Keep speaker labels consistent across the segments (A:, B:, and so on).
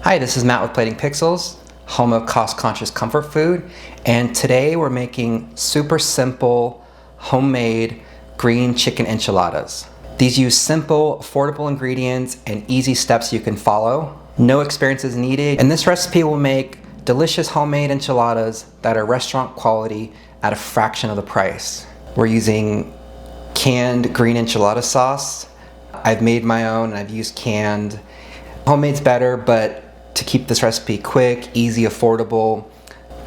A: Hi, this is Matt with Plating Pixels, home of cost-conscious comfort food, and today we're making super simple, homemade green chicken enchiladas. These use simple, affordable ingredients and easy steps you can follow. No experience is needed, and this recipe will make delicious homemade enchiladas that are restaurant quality at a fraction of the price. We're using canned green enchilada sauce. I've made my own and I've used canned. Homemade's better, but to keep this recipe quick, easy, affordable,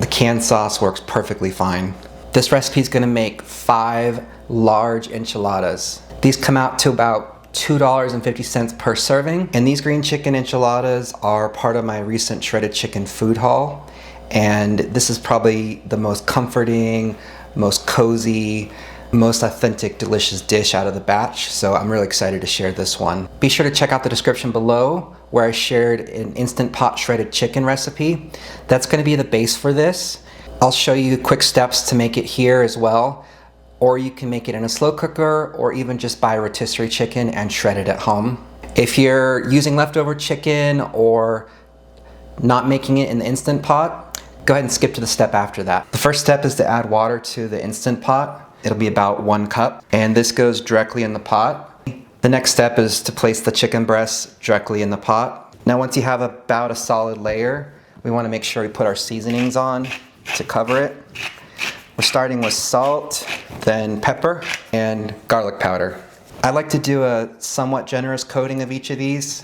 A: the canned sauce works perfectly fine. This recipe is going to make 5 large enchiladas. These come out to about $2.50 per serving, and these green chicken enchiladas are part of my recent shredded chicken food haul, and this is probably the most comforting, most cozy, most authentic, delicious dish out of the batch, so I'm really excited to share this one. Be sure to check out the description below where I shared an Instant Pot shredded chicken recipe. That's going to be the base for this. I'll show you quick steps to make it here as well, or you can make it in a slow cooker or even just buy a rotisserie chicken and shred it at home. If you're using leftover chicken or not making it in the Instant Pot, go ahead and skip to the step after that. The first step is to add water to the Instant Pot. It'll be about 1 cup, and this goes directly in the pot. The next step is to place the chicken breasts directly in the pot. Now once you have about a solid layer, we want to make sure we put our seasonings on to cover it. We're starting with salt, then pepper, and garlic powder. I like to do a somewhat generous coating of each of these,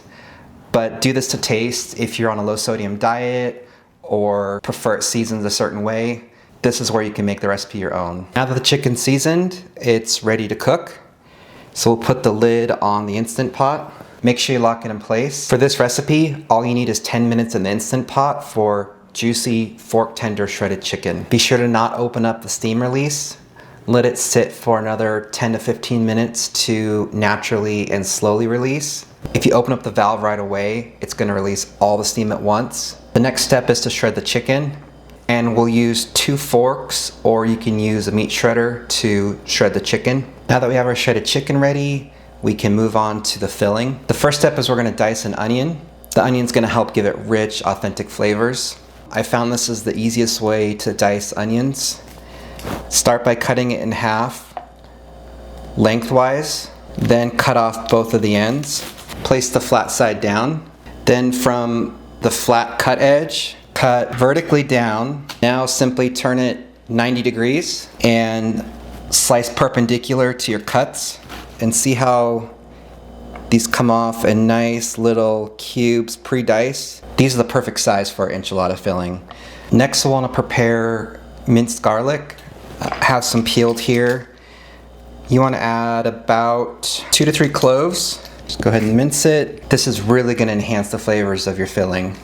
A: but do this to taste if you're on a low sodium diet or prefer it seasoned a certain way. This is where you can make the recipe your own. Now that the chicken's seasoned, it's ready to cook. So we'll put the lid on the Instant Pot. Make sure you lock it in place. For this recipe, all you need is 10 minutes in the Instant Pot for juicy, fork tender shredded chicken. Be sure to not open up the steam release. Let it sit for another 10 to 15 minutes to naturally and slowly release. If you open up the valve right away, it's going to release all the steam at once. The next step is to shred the chicken. And we'll use 2 forks, or you can use a meat shredder to shred the chicken. Now that we have our shredded chicken ready, we can move on to the filling. The first step is we're going to dice an onion. The onion's going to help give it rich, authentic flavors. I found this is the easiest way to dice onions. Start by cutting it in half lengthwise, then cut off both of the ends. Place the flat side down. Then from the flat cut edge, cut vertically down. Now simply turn it 90 degrees and slice perpendicular to your cuts, and see how these come off in nice little cubes pre-diced. These are the perfect size for our enchilada filling. Next we'll want to prepare minced garlic. I have some peeled here. You want to add about 2 to 3 cloves. Just go ahead and mince it. This is really going to enhance the flavors of your filling.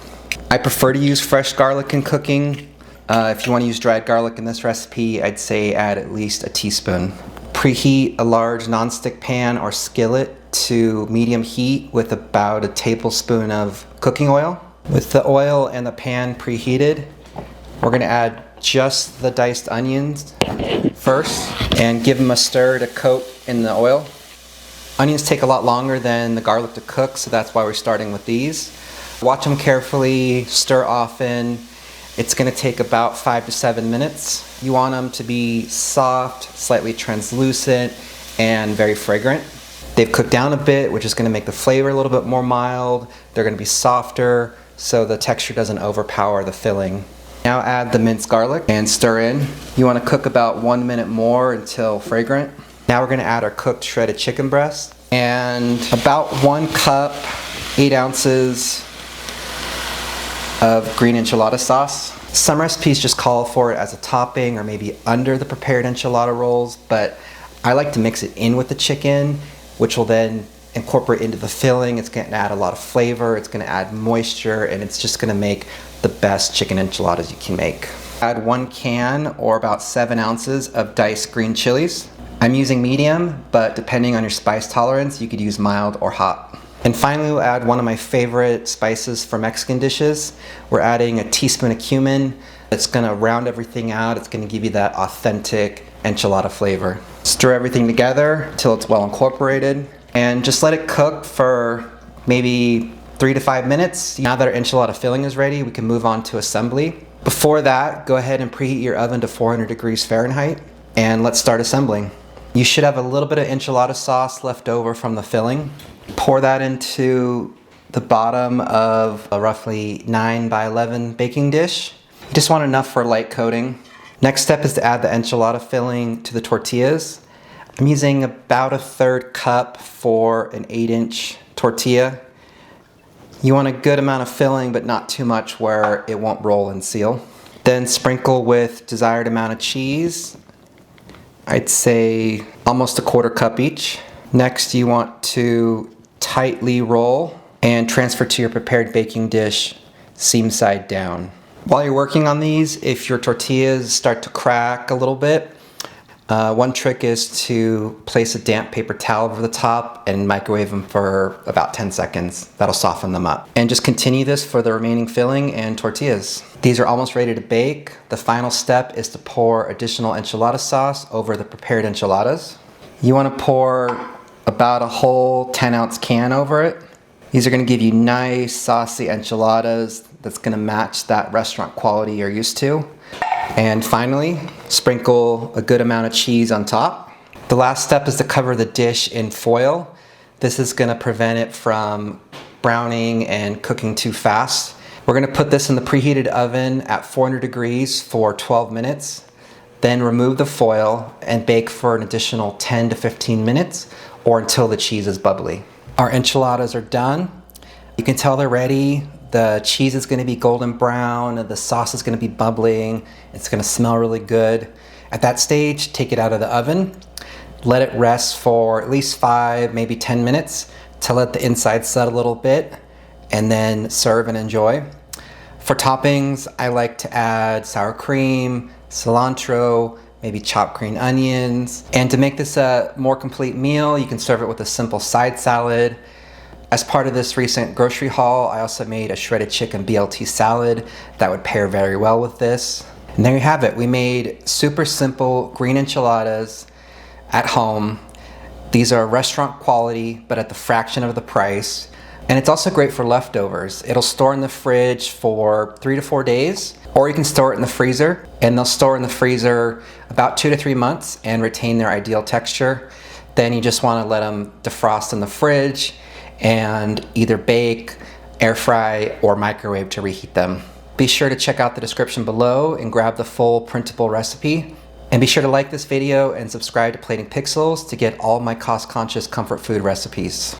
A: I prefer to use fresh garlic in cooking. If you want to use dried garlic in this recipe, I'd say add at least a teaspoon. Preheat a large nonstick pan or skillet to medium heat with about a tablespoon of cooking oil. With the oil and the pan preheated, we're going to add just the diced onions first and give them a stir to coat in the oil. Onions take a lot longer than the garlic to cook, so that's why we're starting with these. Watch them carefully, stir often. It's going to take about 5 to 7 minutes. You want them to be soft, slightly translucent, and very fragrant. They've cooked down a bit, which is going to make the flavor a little bit more mild. They're going to be softer, so the texture doesn't overpower the filling. Now add the minced garlic and stir in. You want to cook about 1 minute more until fragrant. Now we're going to add our cooked shredded chicken breast and about 1 cup, 8 ounces of green enchilada sauce. Some recipes just call for it as a topping or maybe under the prepared enchilada rolls, but I like to mix it in with the chicken, which will then incorporate into the filling. It's going to add a lot of flavor, it's going to add moisture, and it's just going to make the best chicken enchiladas you can make. Add 1 can or about 7 ounces of diced green chilies. I'm using medium, but depending on your spice tolerance, you could use mild or hot. And finally, we'll add one of my favorite spices for Mexican dishes. We're adding a teaspoon of cumin. It's gonna round everything out. It's gonna give you that authentic enchilada flavor. Stir everything together till it's well incorporated, and just let it cook for maybe 3 to 5 minutes. Now that our enchilada filling is ready, we can move on to assembly. Before that, go ahead and preheat your oven to 400 degrees Fahrenheit, and let's start assembling. You should have a little bit of enchilada sauce left over from the filling. Pour that into the bottom of a roughly 9 by 11 baking dish. You just want enough for a light coating. Next step is to add the enchilada filling to the tortillas. I'm using about a 1/3 cup for an 8-inch tortilla. You want a good amount of filling, but not too much where it won't roll and seal. Then sprinkle with desired amount of cheese. I'd say almost a 1/4 cup each. Next, you want to tightly roll and transfer to your prepared baking dish, seam side down. While you're working on these, if your tortillas start to crack a little bit, one trick is to place a damp paper towel over the top and microwave them for about 10 seconds. That'll soften them up. And just continue this for the remaining filling and tortillas. These are almost ready to bake. The final step is to pour additional enchilada sauce over the prepared enchiladas. You want to pour about a whole 10-ounce can over it. These are going to give you nice saucy enchiladas that's going to match that restaurant quality you're used to. And finally, sprinkle a good amount of cheese on top. The last step is to cover the dish in foil. This is going to prevent it from browning and cooking too fast. We're going to put this in the preheated oven at 400 degrees for 12 minutes. Then remove the foil and bake for an additional 10 to 15 minutes or until the cheese is bubbly. Our enchiladas are done. You can tell they're ready. The cheese is going to be golden brown, the sauce is going to be bubbling, it's going to smell really good. At that stage, take it out of the oven, let it rest for at least 5, maybe 10 minutes to let the inside set a little bit, and then serve and enjoy. For toppings, I like to add sour cream, cilantro, maybe chopped green onions. And to make this a more complete meal, you can serve it with a simple side salad. As part of this recent grocery haul, I also made a shredded chicken BLT salad that would pair very well with this. And there you have it. We made super simple green enchiladas at home. These are restaurant quality, but at the fraction of the price. And it's also great for leftovers. It'll store in the fridge for 3 to 4 days, or you can store it in the freezer, and they'll store in the freezer about 2 to 3 months and retain their ideal texture. Then you just want to let them defrost in the fridge and either bake, air fry, or microwave to reheat them. Be sure to check out the description below and grab the full printable recipe. And be sure to like this video and subscribe to Plating Pixels to get all my cost-conscious comfort food recipes.